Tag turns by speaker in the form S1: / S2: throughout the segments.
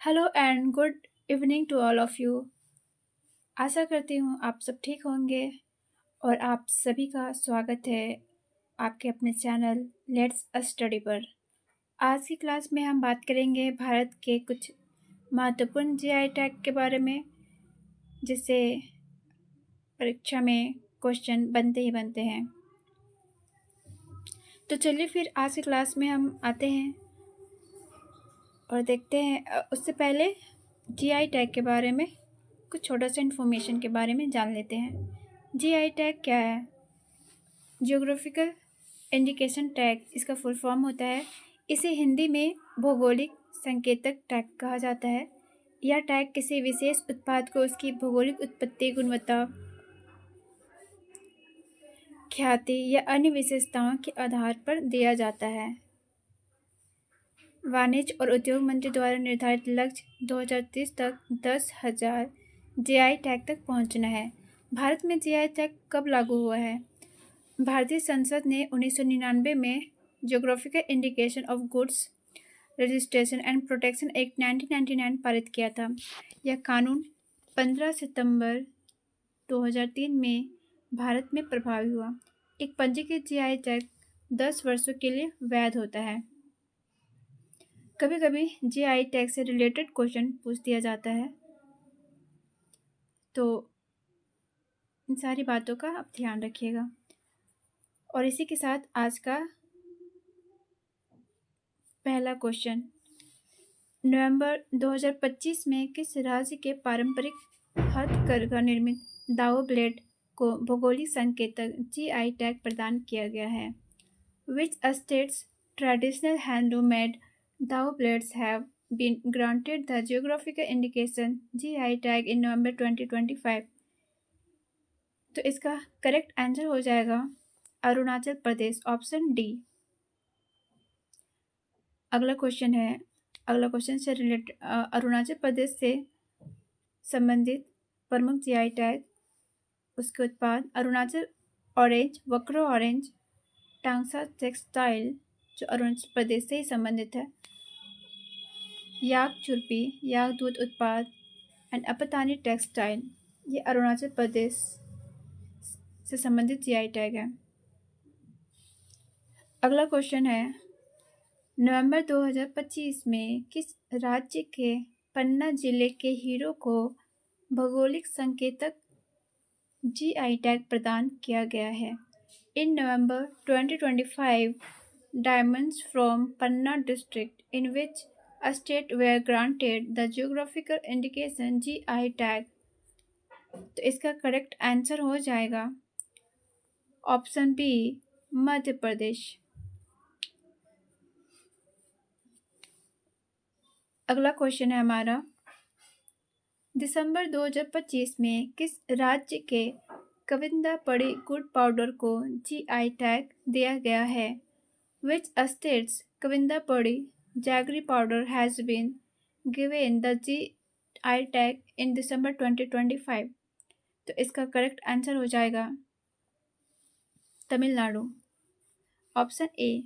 S1: Hello and good evening to all of you. आशा करती हूँ आप सब ठीक होंगे और आप सभी का स्वागत है आपके अपने चैनल लेट्स अ स्टडी पर। आज की क्लास में हम बात करेंगे भारत के कुछ महत्वपूर्ण जीआई टैग के बारे में, जिससे परीक्षा में क्वेश्चन बनते ही बनते हैं। तो चलिए फिर आज की क्लास में हम आते हैं और देखते हैं। उससे पहले जीआई टैग के बारे में कुछ छोटा सा इन्फॉर्मेशन के बारे में जान लेते हैं। जीआई टैग क्या है? जियोग्राफिकल इंडिकेशन टैग इसका फुल फॉर्म होता है। इसे हिंदी में भौगोलिक संकेतक टैग कहा जाता है। यह टैग किसी विशेष उत्पाद को उसकी भौगोलिक उत्पत्ति, गुणवत्ता, ख्याति या अन्य विशेषताओं के आधार पर दिया जाता है। वाणिज्य और उद्योग मंत्री द्वारा निर्धारित लक्ष्य 2030 तक 10,000 जीआई टैग तक पहुंचना है। भारत में जीआई टैग कब लागू हुआ है? भारतीय संसद ने 1999 में geographical indication of goods registration and protection act 1999 पारित किया था। यह कानून 15 सितंबर 2003 में भारत में प्रभावी हुआ। एक पंजीकृत जीआई टैग 10 वर्षों के लिए वैध होता है। कभी कभी जीआई टैग से रिलेटेड क्वेश्चन पूछ दिया जाता है, तो इन सारी बातों का आप ध्यान रखिएगा। और इसी के साथ आज का पहला क्वेश्चन, नवंबर 2025 में किस राज्य के पारंपरिक हथकरघा निर्मित दाव ब्लेड को भौगोलिक संकेतक जीआई टैग प्रदान किया गया है? Which states traditional handloom-made dao blades have been granted the geographical indication GI tag in November 2025? तो इसका करेक्ट आंसर हो जाएगा अरुणाचल प्रदेश, ऑप्शन डी। अगला क्वेश्चन से रिलेटेड अरुणाचल प्रदेश से संबंधित प्रमुख जीआई टैग, उसके उत्पाद अरुणाचल ऑरेंज, वक्रो ऑरेंज, टांगसा टेक्सटाइल जो अरुणाचल प्रदेश से ही संबंधित है, याक चुरपी, याक दूध उत्पाद एंड अपतानी टेक्सटाइल, ये अरुणाचल प्रदेश से संबंधित जीआई टैग है। अगला क्वेश्चन है, नवंबर 2025 में किस राज्य के पन्ना जिले के हीरो को भौगोलिक संकेतक जीआई टैग प्रदान किया गया है? In November 2025, diamonds from Panna district, in which a state were granted the geographical indication GI tag. तो इसका करेक्ट आंसर हो जाएगा ऑप्शन बी, मध्य प्रदेश। अगला क्वेश्चन है हमारा, दिसंबर 2025 में किस राज्य के कविंदा पड़ी गुड़ पाउडर को जीआई टैग दिया गया है? Which states कविंदा पड़ी jaggery powder has been given the GI tag in December 2025? तो इसका करेक्ट आंसर हो जाएगा तमिलनाडु, ऑप्शन ए।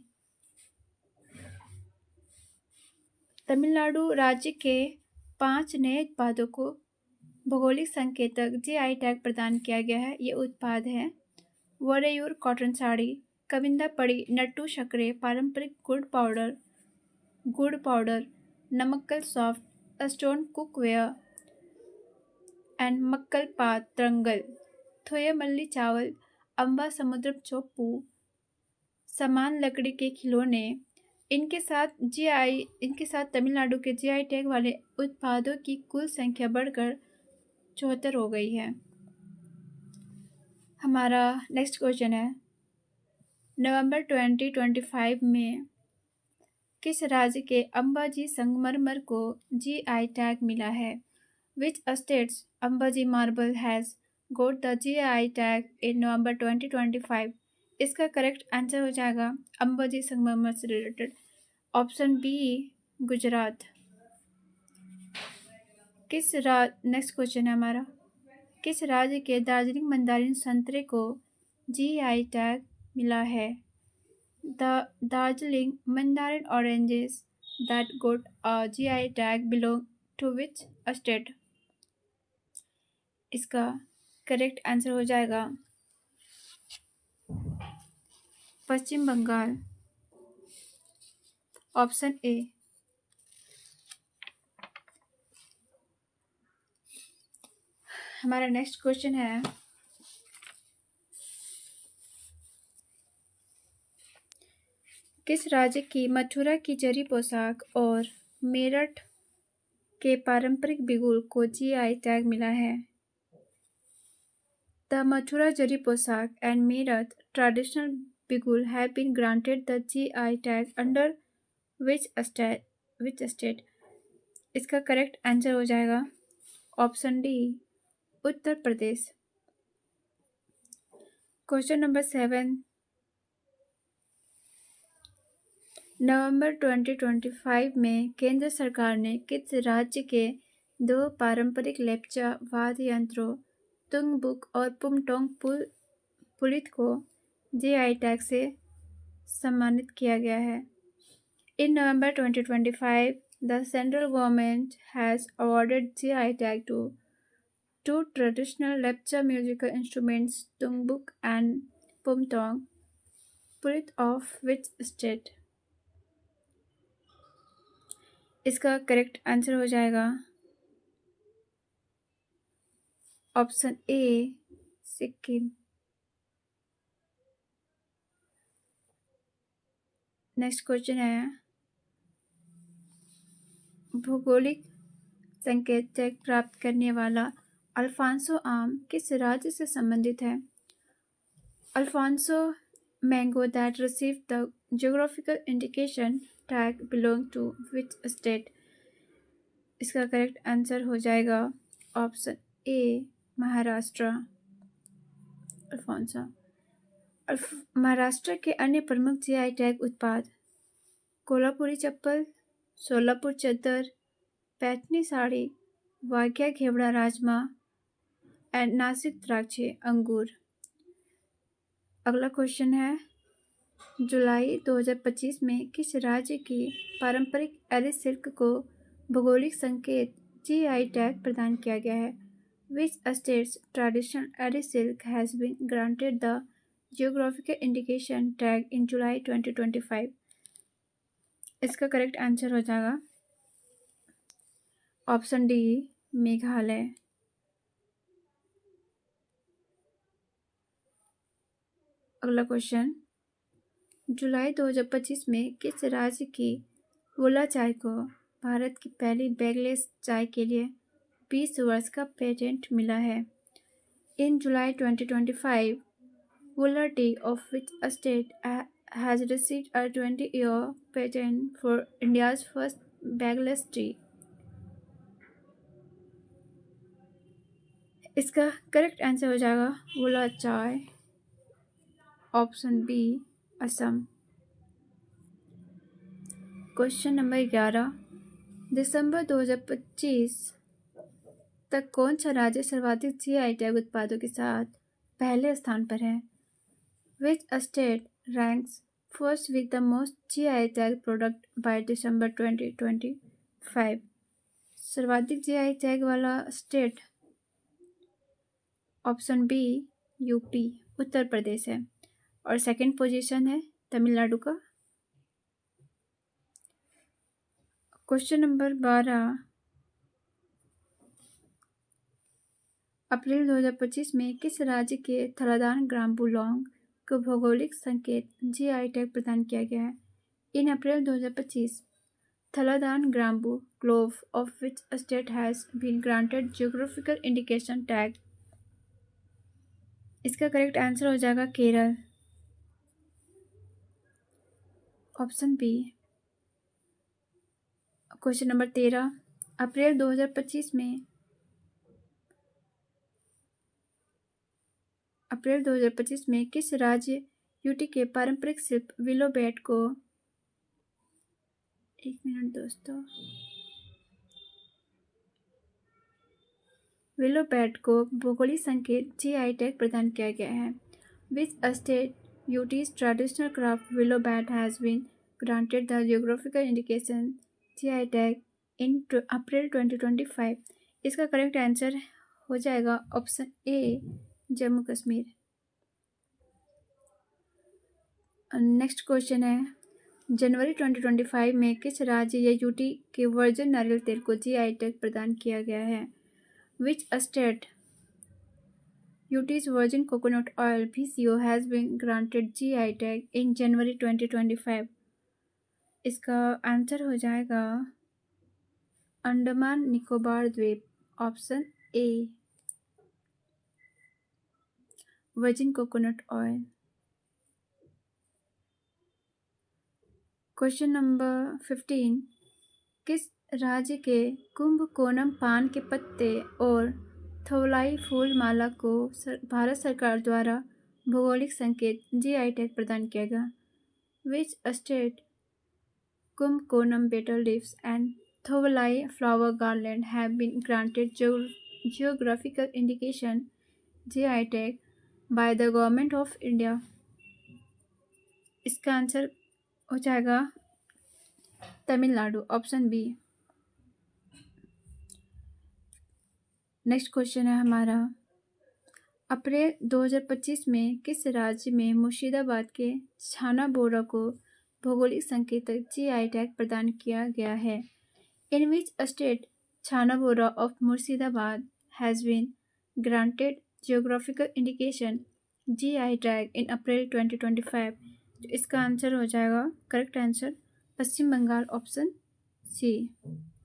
S1: तमिलनाडु राज्य के 5 नए उत्पादों को भौगोलिक संकेतक जीआई टैग प्रदान किया गया है। ये उत्पाद हैं वोरेयूर कॉटन साड़ी, कविंदा पड़ी नट्टू शक्करे, पारंपरिक गुड़ पाउडर, Namakkal soft stone cookware and मक्कल पात्रंगल, थोयमल्ली चावल, अम्बा समुद्रम चोप्पू, समान लकड़ी के खिलौने। इनके साथ तमिलनाडु के जीआई टैग वाले उत्पादों की कुल संख्या बढ़कर 74 हो गई है। हमारा नेक्स्ट क्वेश्चन है, नवंबर 2025 में किस राज्य के अंबाजी संगमरमर को जीआई टैग मिला है? Which states Ambaji marble has got the GI tag in November 2025? इसका करेक्ट आंसर हो जाएगा अंबाजी संगमरमर से related, option B, Gujarat. Next question है हमारा, किस राज्य के दार्जिलिंग मंदारिन संतरे को जीआई टैग मिला है? The Darjeeling Mandarin oranges that got a GI tag belong to which state? इसका करेक्ट आंसर हो जाएगा पश्चिम बंगाल, ऑप्शन ए। हमारा नेक्स्ट क्वेश्चन है, किस राज्य की मथुरा की जरी पोशाक और मेरठ के पारंपरिक बिगुल को जीआई टैग मिला है? The Mathura Zari Poshak and Meerut traditional bigul have been granted the GI tag under which state? इसका करेक्ट आंसर हो जाएगा option D, Uttar Pradesh. Question number 7, नवंबर 2025 में केंद्र सरकार ने किस राज्य के 2 पारंपरिक लेप्चा वाद्य यंत्रों तुंगबुक और पुमटोंग पुलित को जीआई टैग से सम्मानित किया गया है? In November 2025, the central government has awarded GI tag to 2 traditional lepcha musical instruments, tungbuk and pumtong, पुलित of which state? इसका करेक्ट आंसर हो जाएगा ऑप्शन ए, सिक्किम। नेक्स्ट क्वेश्चन है, भौगोलिक संकेत टैग प्राप्त करने वाला अल्फांसो आम किस राज्य से संबंधित है? Alphonso mango that receive the geographical indication tag belong to which state? इसका करेक्ट आंसर हो जाएगा option A, Maharashtra. Alphonso Maharashtra के अन्य प्रमुख जीआई टैग उत्पाद कोल्हापुरी चप्पल, सोलापुर चद्दर, पैठनी साड़ी, वाघ्या घेवड़ा राजमा एंड नासिक द्राक्षे अंगूर। अगला क्वेश्चन है, जुलाई 2025 में किस राज्य की पारंपरिक एरी सिल्क को भौगोलिक संकेत जीआई टैग प्रदान किया गया है? Which states traditional eri silk has been granted the geographical indication tag in July 2025? इसका करेक्ट आंसर हो जाएगा ऑप्शन डी, मेघालय। अगला क्वेश्चन, जुलाई 2025 में किस राज्य की वोला चाय को भारत की पहली बैगलेस चाय के लिए 20 वर्ष का पेटेंट मिला है? इन July 2025, Wola tea of which state has received a 20-year patent for India's first bagless tea? इसका करेक्ट आंसर हो जाएगा वोला चाय, option B, Assam. Question number 11, दिसंबर 2025 तक कौन सा राज्य सर्वाधिक जीआई टैग उत्पादों के साथ पहले स्थान पर है? Which state ranks first with the most GI tag product by December 2025? सर्वाधिक जीआई टैग वाला state option B, UP, Uttar Pradesh है, और सेकंड पोजीशन है तमिलनाडु का। क्वेश्चन नंबर 12, अप्रैल 2025 में किस राज्य के थलादान ग्राम्बू लौंग को भौगोलिक संकेत जीआई टैग प्रदान किया गया है? In April 2025, Thaladan grambu clove of which state has been granted geographical indication tag? इसका करेक्ट आंसर हो जाएगा Kerala, option B. Question number 13, अप्रैल 2025 में किस राज्य यूटी के पारंपरिक शिल्प विलो बैट को, एक मिनट दोस्तों, विलो बैट को भौगोलिक संकेत जीआई टैग प्रदान किया गया है? Which state UT's traditional craft willow bat has been granted the geographical indication GI tag in April 2025? इसका करेक्ट आंसर हो जाएगा ऑप्शन ए जम्मू कश्मीर। नेक्स्ट क्वेश्चन है, जनवरी 2025 में किस राज्य या यूटी के वर्जिन नारियल तेल को जीआई टैग प्रदान किया गया है? Which state UT's virgin coconut oil VCO has been granted GI tag in January 2025? इसका आंसर हो जाएगा अंडमान निकोबार द्वीप, option a virgin coconut oil. Question number 15, किस राज्य के कुंभकोनम पान के पत्ते और थौलाई फूल माला को भारत सरकार द्वारा भौगोलिक संकेत जीआई टैग प्रदान किया गया? Which state Kumbakonam betel leaves and Thovalai flower garland have been granted geographical indication GI tag by the government of India? इसका आंसर हो जाएगा Tamil Nadu, option B. Next question है हमारा, अप्रैल 2025 में किस राज्य में मुर्शिदाबाद के छाना बोरा को भौगोलिक संकेतक जीआई टैग प्रदान किया गया है? इन which state chhana bora of Murshidabad has been granted geographical indication GI tag in April 2025? तो इसका आंसर हो जाएगा correct answer Paschim Bengal, option C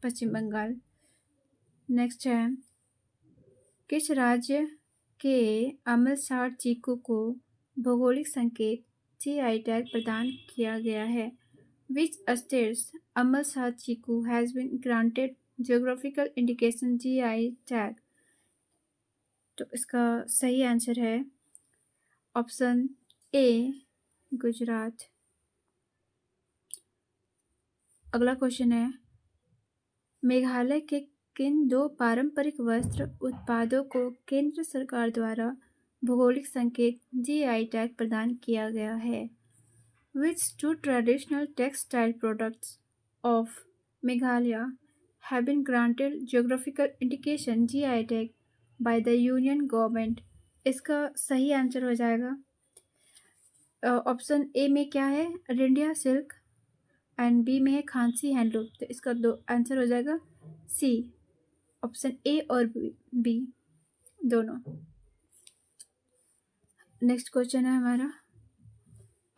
S1: Paschim Bengal. Next है, किस राज्य के अमलसाड़ चीकू को भौगोलिक संकेत जीआई टैग प्रदान किया गया है? Which states Amalsad chikoo has been granted geographical indication GI tag? तो इसका सही आंसर है ऑप्शन ए गुजरात। अगला क्वेश्चन है, मेघालय के किन दो पारंपरिक वस्त्र उत्पादों को केंद्र सरकार द्वारा भौगोलिक संकेत जीआई टैग प्रदान किया गया है? Which two traditional textile products of Meghalaya have been granted geographical indication GI tag by the Union Government? इसका सही आंसर हो जाएगा ऑप्शन ए में क्या है, रिंडिया सिल्क, एंड बी में है खांसी हैंडलूम। तो इसका दो आंसर हो जाएगा सी, ऑप्शन ए और बी दोनों। नेक्स्ट क्वेश्चन है हमारा,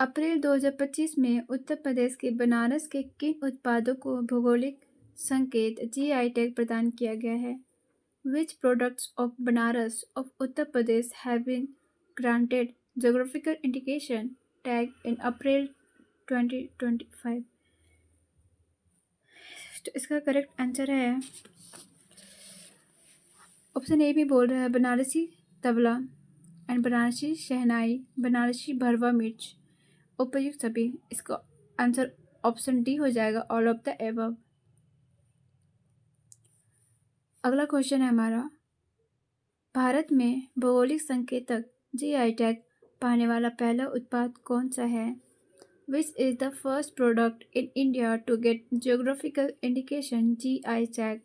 S1: अप्रैल 2025 में उत्तर प्रदेश के बनारस के किन उत्पादों को भौगोलिक संकेत जीआई टैग प्रदान किया गया है? Which products of Banaras of Uttar Pradesh have been granted geographical indication tag in April 2025? तो इसका करेक्ट आंसर है ऑप्शन ए भी बोल रहा है बनारसी तबला एंड बनारसी शहनाई, बनारसी भरवा मिर्च, उपयुक्त सभी। इसका आंसर ऑप्शन डी हो जाएगा ऑल ऑफ द एबव। अगला क्वेश्चन है हमारा, भारत में भौगोलिक संकेतक जीआई टैग पाने वाला पहला उत्पाद कौन सा है? Which is the first product in India to get geographical indication GI tag?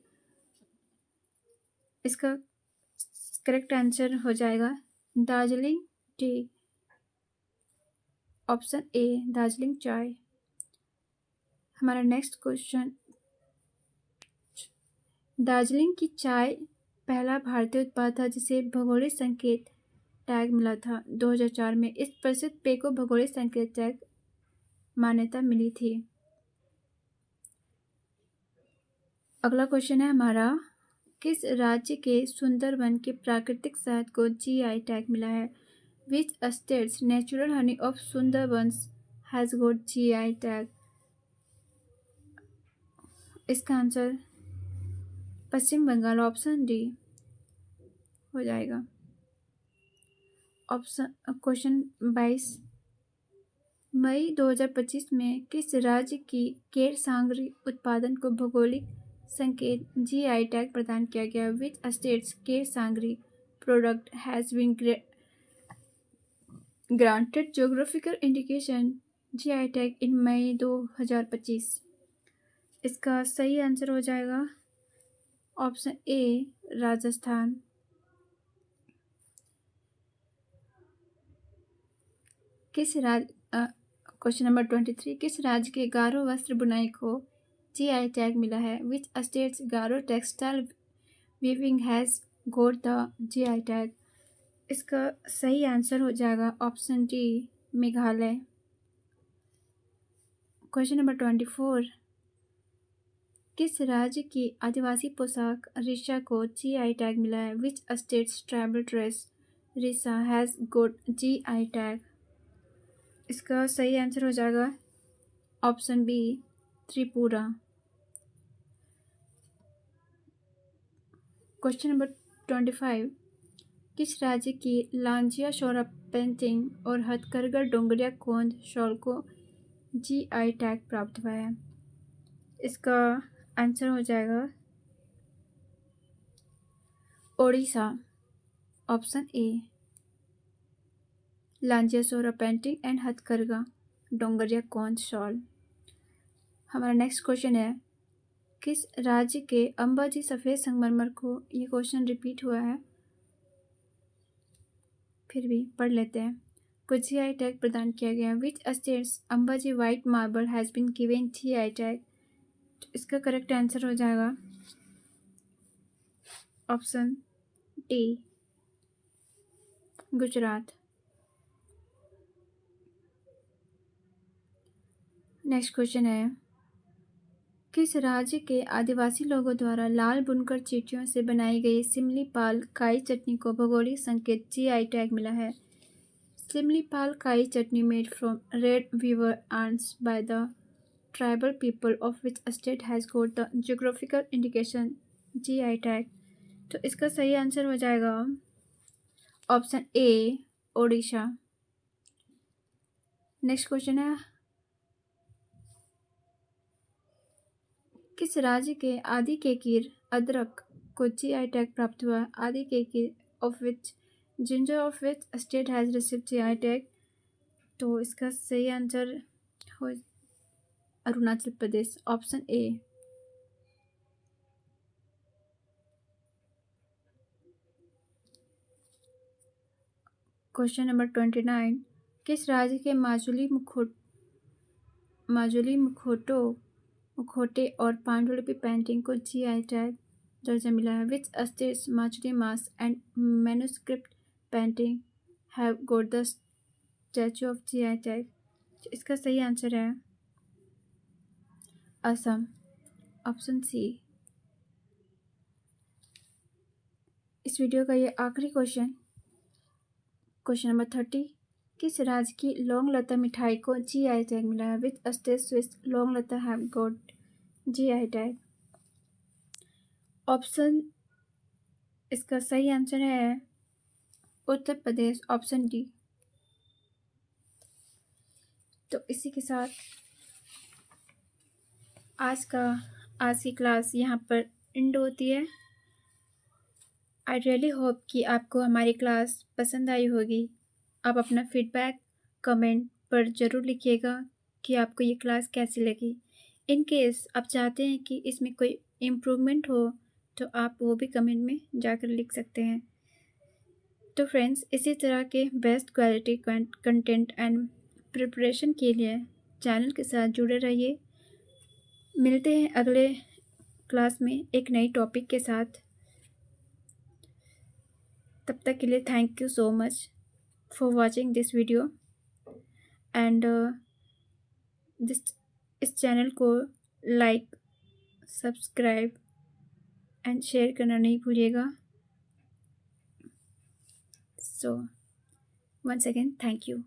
S1: इसका करेक्ट आंसर हो जाएगा Darjeeling tea, option A Darjeeling चाय। हमारा नेक्स्ट क्वेश्चन, दार्जिलिंग की चाय पहला भारतीय उत्पाद था जिसे भौगोलिक संकेत टैग मिला था 2004 में। इस प्रसिद्ध पेय को भौगोलिक संकेत टैग मान्यता मिली थी। अगला क्वेश्चन है हमारा, किस राज्य के सुंदरबन के प्राकृतिक शहद को जीआई टैग मिला है? Which states natural Honey of Sundarbans has got GI tag? इसका answer Paschim Bengal, option D हो जाएगा। ऑप्शन क्वेश्चन 22, मई 2025 में किस राज्य की केरसांगरी उत्पादन को भौगोलिक संकेत जीआई टैग प्रदान किया गया? Which states Kersangri product has been granted geographical indication GI tag in May 2025? इसका सही आंसर हो जाएगा option A Rajasthan. Question number 23, किस राज्य के गारो वस्त्र बुनाई को जीआई टैग मिला है? Which states Garo textile weaving has got the GI tag? इसका सही आंसर हो जाएगा option D Meghalaya. Question number 24, किस राज्य की आदिवासी पोशाक रिशा को जीआई टैग मिला है? Which states tribal dress risha has got GI tag? इसका सही आंसर हो जाएगा option B Tripura. Question number 25, किस राज्य की लांजिया शोरा पेंटिंग और हथकरघा डोंगरिया कोंद शॉल को जीआई टैग प्राप्त हुआ है? इसका आंसर हो जाएगा Odisha, option A Lanjia Saora painting and हथकरघा डोंगरिया कोंद शॉल। हमारा नेक्स्ट क्वेश्चन है, किस राज्य के अंबाजी सफ़ेद संगमरमर को, ये क्वेश्चन रिपीट हुआ है फिर भी पढ़ लेते हैं, को जीआई टैग प्रदान किया गया? Which states Ambaji white marble has been given GI tag? इसका करेक्ट आंसर हो जाएगा option D Gujarat. Next question है, किस राज्य के आदिवासी लोगों द्वारा लाल बुनकर चींटियों से बनाई गई सिमलीपाल काई चटनी को भौगोलिक संकेत जीआई टैग मिला है? Similipal kai chutney made from red weaver ants by the tribal people of which state has got the geographical indication GI tag? तो इसका सही आंसर हो जाएगा ऑप्शन ए ओडिशा। नेक्स्ट क्वेश्चन है, किस राज्य के आदि केकिर अदरक को जीआई टैग प्राप्त हुआ? Adi Kekir of which ginger of which state has received GI tag? तो इसका सही आंसर हो Arunachal Pradesh, option A. Question number 29, किस राज्य के माजुली मुखोटे और पांडुलिपि पेंटिंग को जीआई टैग दर्जा मिला है? Which states Majuli mask and manuscript painting have got the statue of GI tag? इसका सही आंसर है असम, ऑप्शन सी। इस वीडियो का ये आखिरी क्वेश्चन नंबर 30, किस राज्य की लौंग लता मिठाई को जीआई टैग मिला है? विच स्टेट स्विस laung lata have got GI tag? Option, इसका सही आंसर है उत्तर प्रदेश, ऑप्शन डी। तो इसी के साथ आज की क्लास यहाँ पर एंड होती है। आई रियली होप कि आपको हमारी क्लास पसंद आई होगी। आप अपना फीडबैक कमेंट पर ज़रूर लिखिएगा कि आपको ये क्लास कैसी लगी। इन केस आप चाहते हैं कि इसमें कोई इम्प्रूवमेंट हो तो आप वो भी कमेंट में जाकर लिख सकते हैं। तो फ्रेंड्स, इसी तरह के best quality content and preparation के लिए चैनल के साथ जुड़े रहिए। मिलते हैं अगले क्लास में एक नई टॉपिक के साथ। तब तक के लिए thank you so much for watching this video and इस चैनल को लाइक, सब्सक्राइब एंड शेयर करना नहीं भूलिएगा। So once again thank you.